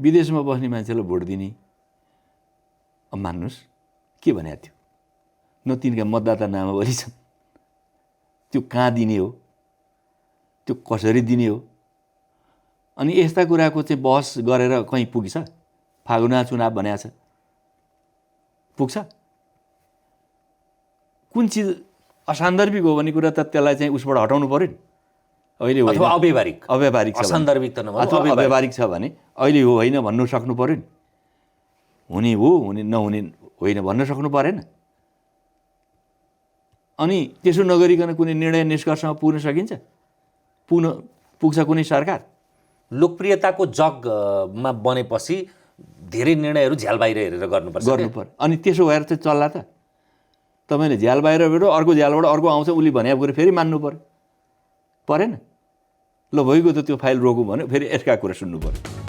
विदेशमा बस्ने मान्छेलाई भोट दिने, अब मान्नुहोस् के भनेको थियो, न तिनका मतदाता नामावली छन्, त्यो कहाँ दिने हो, त्यो कसरी दिने हो। अनि यस्ता कुराको चाहिँ बहस गरेर कहीँ पुग्छ? फागुना चुनाव भनेको छ, पुग्छ? कुन चिज असान्दर्भिक हो भन्ने कुरा त त्यसलाई चाहिँ उसबाट हटाउनु पर्यो नि। अहिले अथवा अव्यवहारिक छ, असान्दर्भिक त नभए अथवा अव्यवहारिक छ भने अहिले हो होइन भन्नु सक्नु पर्यो नि। हुने हो, हुने नहुने होइन भन्न सक्नु परेन। अनि त्यसो नगरिकन कुनै निर्णय निष्कर्षमा पुग्न सकिन्छ? पुग्छ कुनै सरकार? लोकप्रियताको जगमा बनेपछि धेरै निर्णयहरू झ्याल बाहिर हेरेर गर्नुपर्छ। अनि त्यसो भएर चाहिँ चल्ला त? तपाईँले झ्याल बाहिर भेटो, अर्को झ्यालबाट अर्को आउँछ, उसले भनेको कुरो फेरि मान्नु पर्यो, परेन? ल भइगयो त त्यो फाइल रोकौँ भन्यो, फेरि यसका कुरा सुन्नु पर्यो।